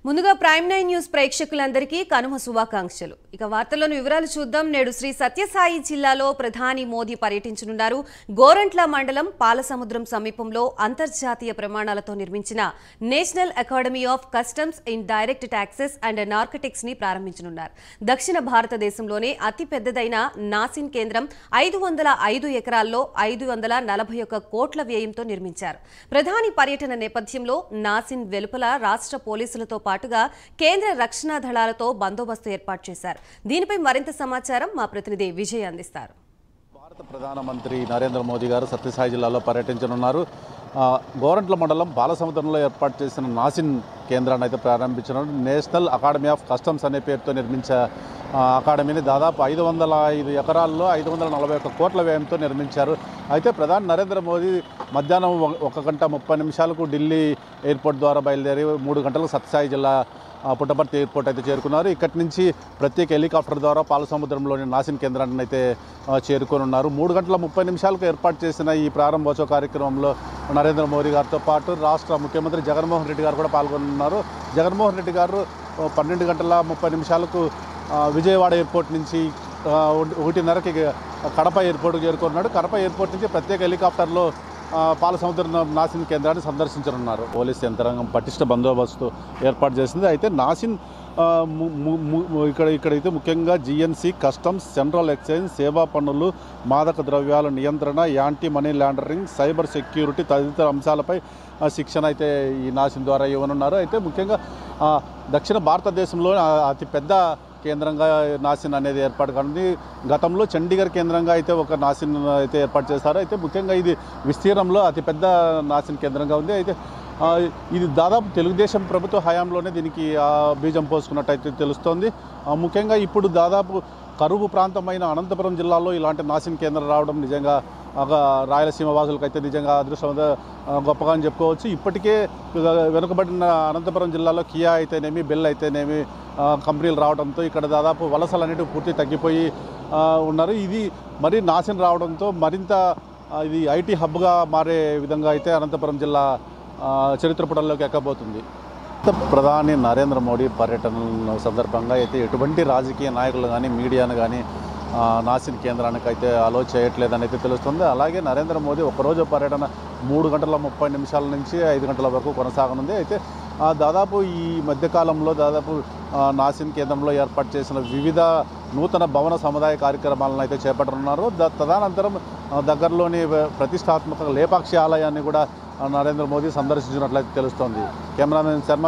ముందుగా prime 9 news ప్రేక్షకులందరికీ కనుమ శుభాకాంక్షలు. ఇక వార్తల్లోని వివరాలు చూద్దాం. నేడు శ్రీ సత్యసాయి జిల్లాలో ప్రధాని మోదీ పర్యటించనున్నారు. గోరంట్ల మండలం పాలసముద్రం సమీపంలో అంతర్జాతీయ ప్రమాణాలతో నిర్మించిన national academy of customs in direct taxes and narcotics ని ప్రారంభించనున్నారు. దక్షిణ భారతదేశంలోనే అతి పెద్దదైన నాసిన్ కేంద్రం 505 ఎకరాల్లో 541 కోట్ల వ్యయంతో నిర్మించారు. ప్రధాని పర్యటన నేపథ్యంలో నాసిన్ వెలుపల రాష్ట్ర పోలీసులతో పాటుగా కేంద్ర రక్షణ దళాలతో బందోబస్తు ఏర్పాటు చేశారు. దీనిపై మరింత సమాచారం మా ప్రతినిధి విజయ్ అందిస్తారు. భారత ప్రధానమంత్రి నరేంద్ర మోదీ గారు సత్యసాయి జిల్లాలో పర్యటించనున్నారు. గోరంట్ల మండలం బాలసముద్రంలో ఏర్పాటు చేసిన నాసిన్ కేంద్రాన్ని అయితే ప్రారంభించనున్నారు. నేషనల్ అకాడమీ ఆఫ్ కస్టమ్స్ అనే పేరుతో నిర్మించే అకాడమీని దాదాపు 505 ఎకరాల్లో 541 కోట్ల వ్యయంతో నిర్మించారు. అయితే ప్రధాని నరేంద్ర మోదీ మధ్యాహ్నం 1:30 ఢిల్లీ ఎయిర్పోర్ట్ ద్వారా బయలుదేరి 3 గంటలకు సత్యసాయి జిల్లా పుట్టపర్తి ఎయిర్పోర్ట్ అయితే చేరుకున్నారు. ఇక్కడి నుంచి ప్రత్యేక హెలికాప్టర్ ద్వారా పాలసముద్రంలోని నాసిన్ కేంద్రాన్ని అయితే చేరుకోనున్నారు. 3:30 ఏర్పాటు చేసిన ఈ ప్రారంభోత్సవ కార్యక్రమంలో నరేంద్ర మోదీ గారితో పాటు రాష్ట్ర ముఖ్యమంత్రి జగన్మోహన్ రెడ్డి గారు కూడా పాల్గొనున్నారు. జగన్మోహన్ రెడ్డి గారు 12:30 విజయవాడ ఎయిర్పోర్ట్ నుంచి 1:30కి కడప ఎయిర్పోర్ట్కి చేరుకున్నాడు. కడప ఎయిర్పోర్ట్ నుంచి ప్రత్యేక హెలికాప్టర్లో పాలసముద్రం నాసిన్ కేంద్రాన్ని సందర్శించనున్నారు. పోలీస్ యంత్రాంగం పటిష్ట బందోబస్తు ఏర్పాటు చేసింది. అయితే నాసిన్ ఇక్కడైతే ముఖ్యంగా జీఎన్సీ, కస్టమ్స్, సెంట్రల్ ఎక్సైజ్, సేవా పన్నులు, మాదక ద్రవ్యాల నియంత్రణ, anti money laundering, cyber security తదితర అంశాలపై శిక్షణ అయితే ఈ నాసిన్ ద్వారా ఇవ్వనున్నారు. అయితే ముఖ్యంగా దక్షిణ భారతదేశంలో అతిపెద్ద కేంద్రంగా నాసిన్ అనేది ఏర్పాటు కానుంది. గతంలో చండీగఢ్ కేంద్రంగా అయితే ఒక నాసిన్ అయితే ఏర్పాటు చేశారు. అయితే ముఖ్యంగా ఇది విస్తీర్ణంలో అతిపెద్ద నాసిన్ కేంద్రంగా ఉంది. అయితే ఇది దాదాపు తెలుగుదేశం ప్రభుత్వ హయాంలోనే దీనికి బీజం పోసుకున్నట్టయితే తెలుస్తోంది. ముఖ్యంగా ఇప్పుడు దాదాపు కరువు ప్రాంతమైన అనంతపురం జిల్లాలో ఇలాంటి నాసిన్ కేంద్రం రావడం నిజంగా రాయలసీమ వాసులకైతే నిజంగా అదృష్టం గొప్పగా అని చెప్పుకోవచ్చు. ఇప్పటికే వెనుకబడిన అనంతపురం జిల్లాలో కియా అయితేనేమి, బెల్ అయితేనేమి కంపెనీలు రావడంతో ఇక్కడ దాదాపు వలసలు అనేవి పూర్తి తగ్గిపోయి ఉన్నారు. ఇది మరీ నాసిన్ రావడంతో మరింత ఇది ఐటీ హబ్గా మారే విధంగా అయితే అనంతపురం జిల్లా చరిత్ర పుటల్లోకి ఎక్కబోతుంది. ప్రధాని నరేంద్ర మోడీ పర్యటన సందర్భంగా అయితే ఎటువంటి రాజకీయ నాయకులు కానీ మీడియాను కానీ నాసిన్ కేంద్రానికి అయితే అలో చేయట్లేదని అయితే తెలుస్తుంది. అలాగే నరేంద్ర మోదీ ఒకరోజు పర్యటన 3:30 నుంచి 5 గంటల వరకు కొనసాగనుంది. అయితే దాదాపు ఈ మధ్యకాలంలో దాదాపు నాసిన్ కేంద్రంలో ఏర్పాటు చేసిన వివిధ నూతన భవన సముదాయ కార్యక్రమాలను అయితే చేపట్టనున్నారు. తదనంతరం దగ్గరలోని ప్రతిష్టాత్మక లేపాక్షి ఆలయాన్ని కూడా నరేంద్ర మోదీ సందర్శించినట్లయితే తెలుస్తోంది. కెమెరామెన్ శర్మ